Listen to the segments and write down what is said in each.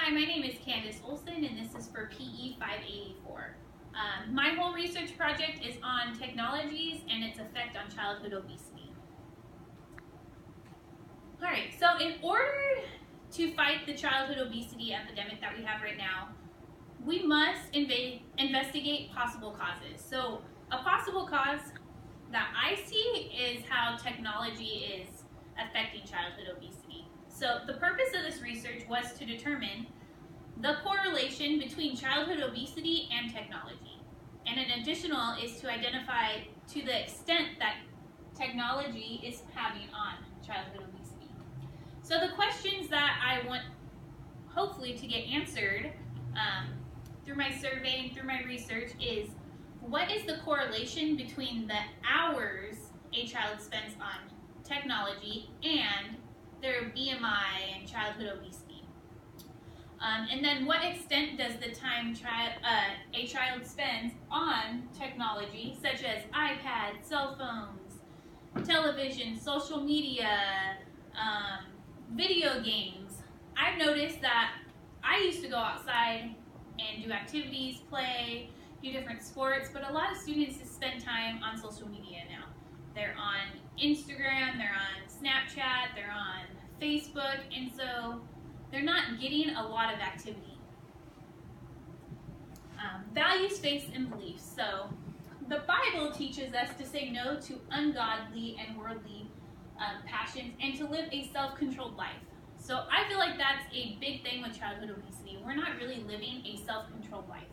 Hi, my name is Candace Olson, and this is for PE 584. My whole research project is on technologies and its effect on childhood obesity. Alright, so in order to fight the childhood obesity epidemic that we have right now, we must investigate possible causes. So a possible cause that I see is how technology is affecting childhood obesity. So the purpose of this research was to determine the correlation between childhood obesity and technology. And an additional is to identify to the extent that technology is having on childhood obesity. So the questions that I want hopefully to get answered through my survey and through my research is, what is the correlation between the hours a child spends on technology and their BMI and childhood obesity? And then what extent does the time a child spends on technology, such as iPads, cell phones, television, social media, video games? I've noticed that I used to go outside and do activities, play, do different sports, but a lot of students just spend time on social media now. They're on Instagram, they're on Snapchat, they're on Facebook, and so they're not getting a lot of activity. Values, faiths, and beliefs. So the Bible teaches us to say no to ungodly and worldly passions and to live a self-controlled life. So I feel like that's a big thing with childhood obesity. We're not really living a self-controlled life.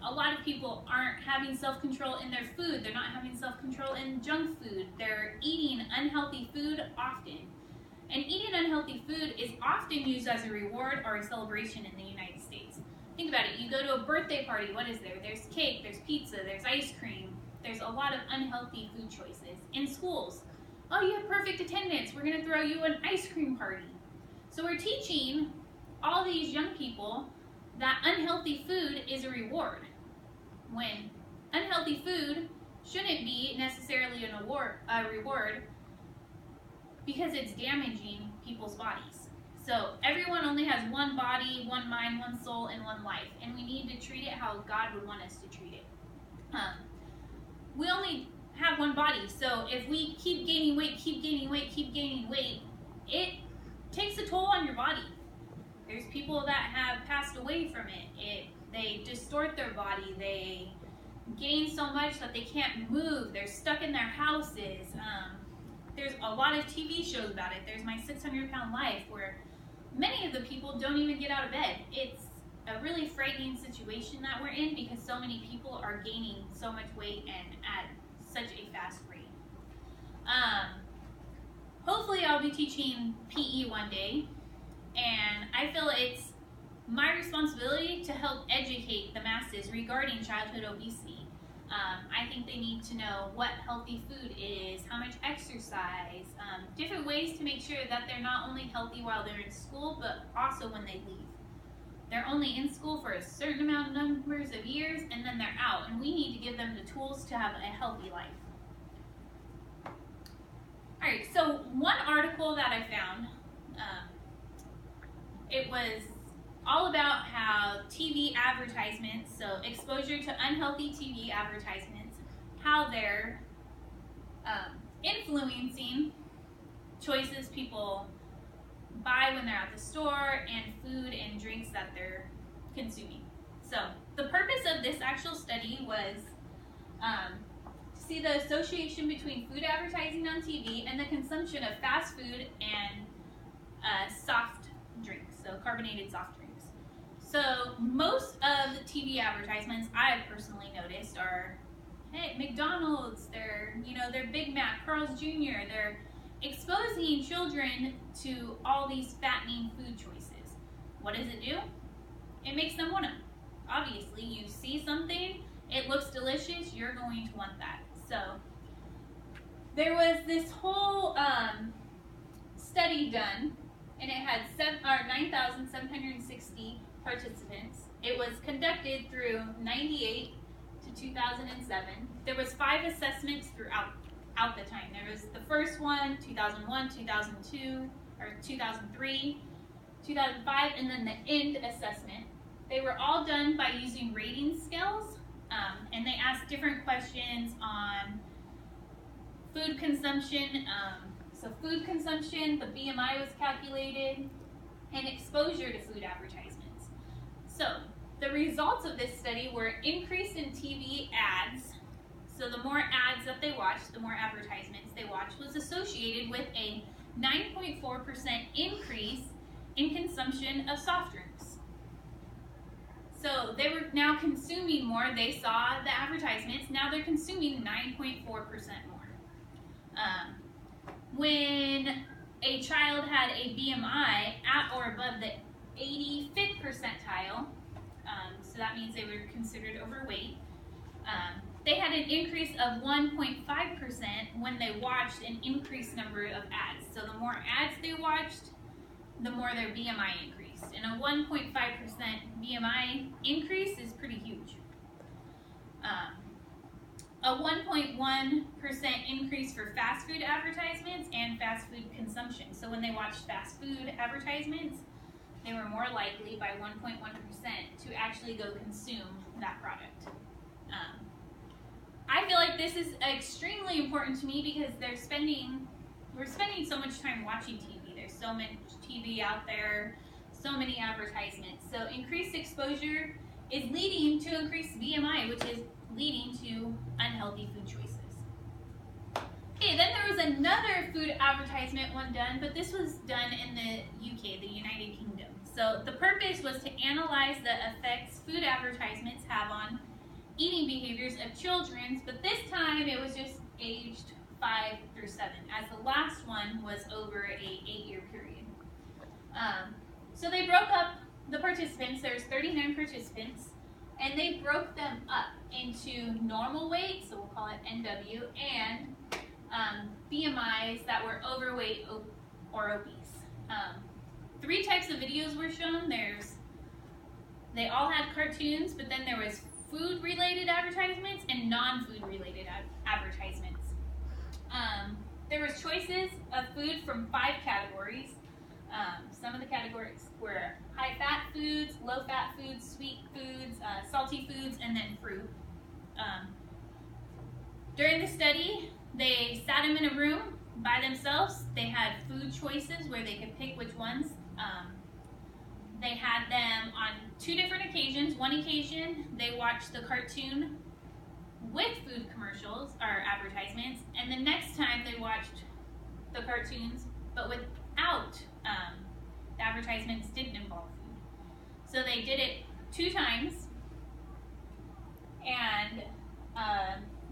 A lot of people aren't having self-control in their food. They're not having self-control in junk food. They're eating unhealthy food often. And eating unhealthy food is often used as a reward or a celebration in the United States. Think about it. You go to a birthday party, what is there? There's cake, there's pizza, there's ice cream. There's a lot of unhealthy food choices. In schools, oh, you have perfect attendance. We're going to throw you an ice cream party. So we're teaching all these young people that unhealthy food is a reward, when unhealthy food shouldn't be necessarily a reward, because it's damaging people's bodies. So everyone only has one body, one mind, one soul, and one life, and we need to treat it how God would want us to treat it. We only have one body, so if we keep gaining weight, it takes a toll on your body. There's people that have passed away from it. They distort their body. They gain so much that they can't move. They're stuck in their houses. There's a lot of TV shows about it. There's My 600-Pound Life, where many of the people don't even get out of bed. It's a really frightening situation that we're in because so many people are gaining so much weight and at such a fast rate. Hopefully I'll be teaching PE one day, and I feel it's my responsibility to help educate the masses regarding childhood obesity. I think they need to know what healthy food is, how much exercise, different ways to make sure that they're not only healthy while they're in school, but also when they leave. They're only in school for a certain amount of numbers of years, and then they're out, and we need to give them the tools to have a healthy life. Alright, so one article that I found, it was all about how TV advertisements, so exposure to unhealthy TV advertisements, how they're influencing choices people buy when they're at the store and food and drinks that they're consuming. So the purpose of this actual study was to see the association between food advertising on TV and the consumption of fast food and soft drinks, so carbonated soft drinks. So most of the TV advertisements I've personally noticed are, hey, McDonald's, they're Big Mac, Carl's Jr., they're exposing children to all these fattening food choices. What does it do? It makes them want them. Obviously, you see something, it looks delicious, you're going to want that. So there was this whole study done, and it had 9,760 participants. It was conducted through 98 to 2007. There was 5 assessments throughout the time. There was the first one, 2001, 2002, or 2003, 2005, and then the END assessment. They were all done by using rating scales, and they asked different questions on food consumption. So food consumption, the BMI was calculated, and exposure to food advertisements. So the results of this study were increase in TV ads. So the more ads that they watched, the more advertisements they watched, was associated with a 9.4% increase in consumption of soft drinks. So they were now consuming more. They saw the advertisements. Now they're consuming 9.4% more. When a child had a BMI at or above the 85th percentile, so that means they were considered overweight, they had an increase of 1.5% when they watched an increased number of ads. So the more ads they watched, the more their BMI increased. And a 1.5% BMI increase is pretty huge. A 1.1% increase for fast food advertisements and fast food consumption. So when they watched fast food advertisements, they were more likely by 1.1% to actually go consume that product. I feel like this is extremely important to me because we're spending so much time watching TV. There's so much TV out there, so many advertisements. So increased exposure is leading to increased BMI, which is leading to unhealthy food choices. Okay, then there was another food advertisement one done, but this was done in the UK, the United Kingdom. So the purpose was to analyze the effects food advertisements have on eating behaviors of children, but this time it was just aged 5 through 7, as the last one was over a 8-year period. So they broke up the participants. There's 39 participants, and they broke them up into normal weight, so we'll call it NW, and BMIs that were overweight or obese. 3 types of videos were shown. They all had cartoons, but then there was food-related advertisements and non-food related advertisements. There was choices of food from 5 categories. Some of the categories were high-fat foods, low-fat foods, sweet foods, salty foods, and then fruit. During the study, they sat them in a room by themselves. They had food choices where they could pick which ones. They had them on 2 different occasions. One occasion, they watched the cartoon with food commercials or advertisements, and the next time they watched the cartoons, but without the advertisements didn't involve food. So they did it 2 times, and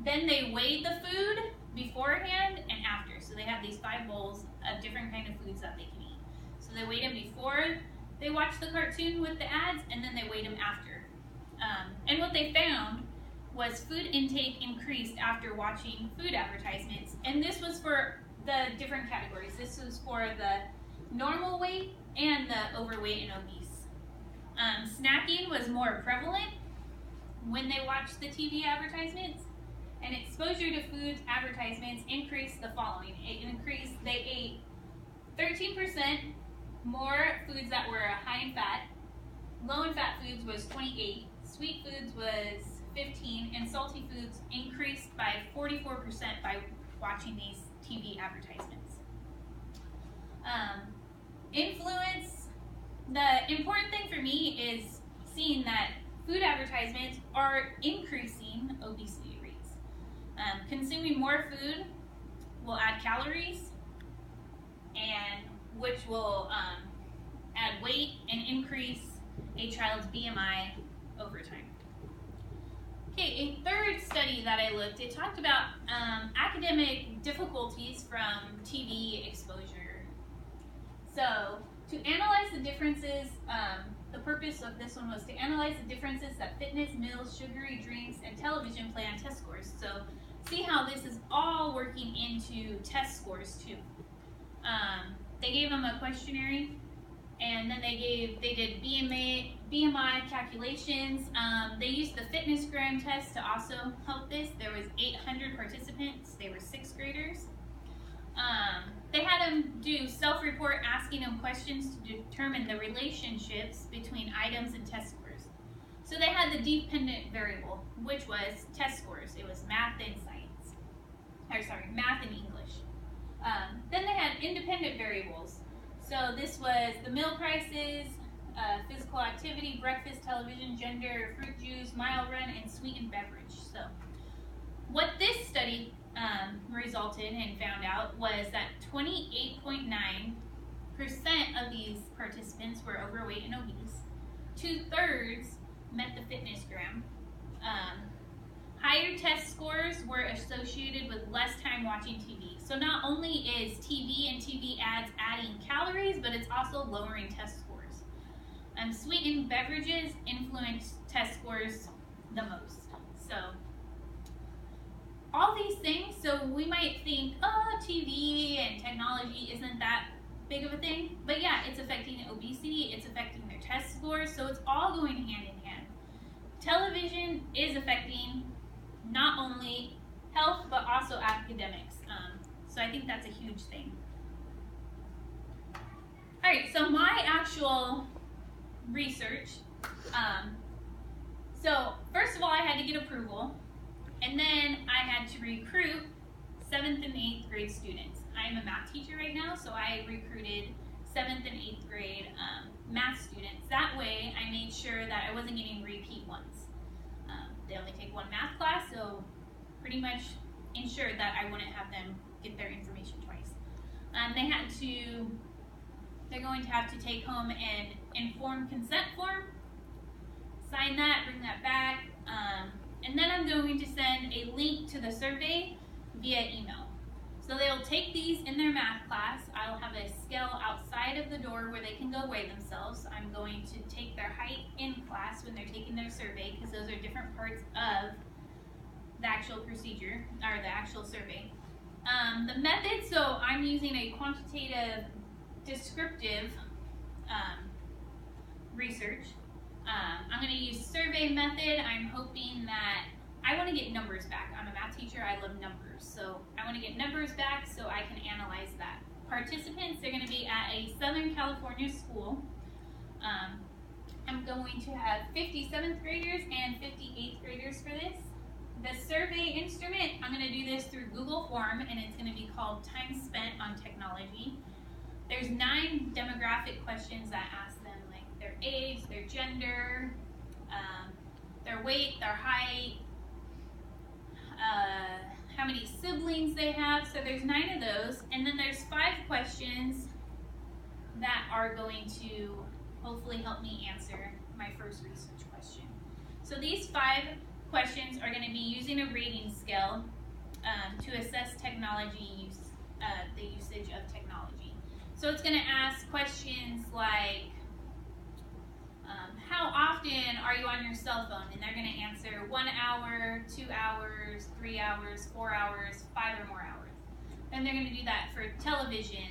then they weighed the food beforehand and after. So they have these 5 bowls of different kind of foods that they can eat. So they weighed them before they watched the cartoon with the ads, and then they weighed them after. And what they found was food intake increased after watching food advertisements. And this was for the different categories. This was for the normal weight and the overweight and obese. Snacking was more prevalent when they watched the TV advertisements, and exposure to food advertisements increased the following. They ate 13% more foods that were high in fat. Low in fat foods was 28, sweet foods was 15, and salty foods increased by 44% by watching these TV advertisements. Influence. The important thing for me is seeing that food advertisements are increasing obesity rates. Consuming more food will add calories, and which will add weight and increase a child's BMI over time. Okay, a third study that I looked, it talked about academic difficulties from TV exposure. So to analyze the differences, the purpose of this one was to analyze the differences that fitness, meals, sugary drinks, and television play on test scores. So see how this is all working into test scores too. They gave them a questionnaire, and then they did BMI calculations. They used the fitness gram test to also help this. There was 800 participants. They were 6th graders. They had them do self-report, asking them questions to determine the relationships between items and test scores. So they had the dependent variable, which was test scores. It was math and science, or sorry, math and English. Then they had independent variables. So this was the meal prices, physical activity, breakfast, television, gender, fruit juice, mile run, and sweetened beverage. So what this study resulted and found out was that 28.9% of these participants were overweight and obese. 2/3 met the fitness gram. Higher test scores were associated with less time watching TV. So not only is TV and TV ads adding calories, but it's also lowering test scores. Sweetened beverages influence test scores the most. So all these things, so we might think, oh, TV and technology isn't that big of a thing, but yeah, it's affecting obesity, it's affecting their test scores, so it's all going hand in hand. Television is affecting not only health, but also academics, so I think that's a huge thing. All right, so my actual research, so first of all, I had to get approval. And then I had to recruit 7th and 8th grade students. I am a math teacher right now, so I recruited 7th and 8th grade math students. That way, I made sure that I wasn't getting repeat ones. They only take one math class, so pretty much ensured that I wouldn't have them get their information twice. They're going to have to take home an informed consent form, sign that, bring that back, and then I'm going to send a link to the survey via email. So they'll take these in their math class. I'll have a scale outside of the door where they can go weigh themselves. I'm going to take their height in class when they're taking their survey, because those are different parts of the actual procedure, or the actual survey. The method, so I'm using a quantitative descriptive research. I'm going to use survey method. I'm hoping that I want to get numbers back. I'm a math teacher. I love numbers. So I want to get numbers back so I can analyze that. Participants, they're going to be at a Southern California school. I'm going to have 50 7th graders and 50 8th graders for this. The survey instrument, I'm going to do this through Google Form, and it's going to be called Time Spent on Technology. There's 9 demographic questions that ask them, like their age, their gender, their weight, their height, how many siblings they have. So there's 9 of those, and then there's 5 questions that are going to hopefully help me answer my first research question. So these 5 questions are going to be using a rating scale to assess technology use, the usage of technology. So it's going to ask questions like, how often are you on your cell phone? And they're going to answer 1 hour, 2 hours, 3 hours, 4 hours, 5 or more hours. Then they're going to do that for television,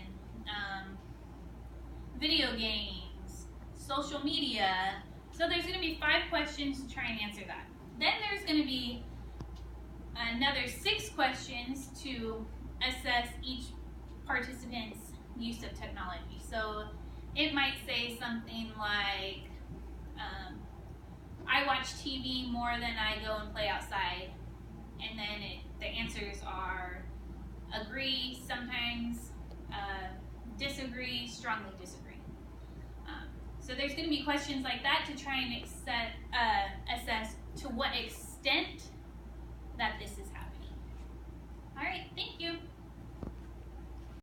video games, social media. So there's going to be 5 questions to try and answer that. Then there's going to be another 6 questions to assess each participant's use of technology. So it might say something like, I watch TV more than I go and play outside. And then the answers are agree, sometimes, disagree, strongly disagree. So there's going to be questions like that to try and assess to what extent